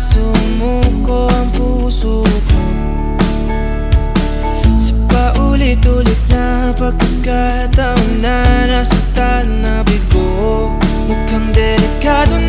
sumuko ang puso ko sa paulit-ulit na pagkakataon na nasaktan na bigo. Mukhang delikado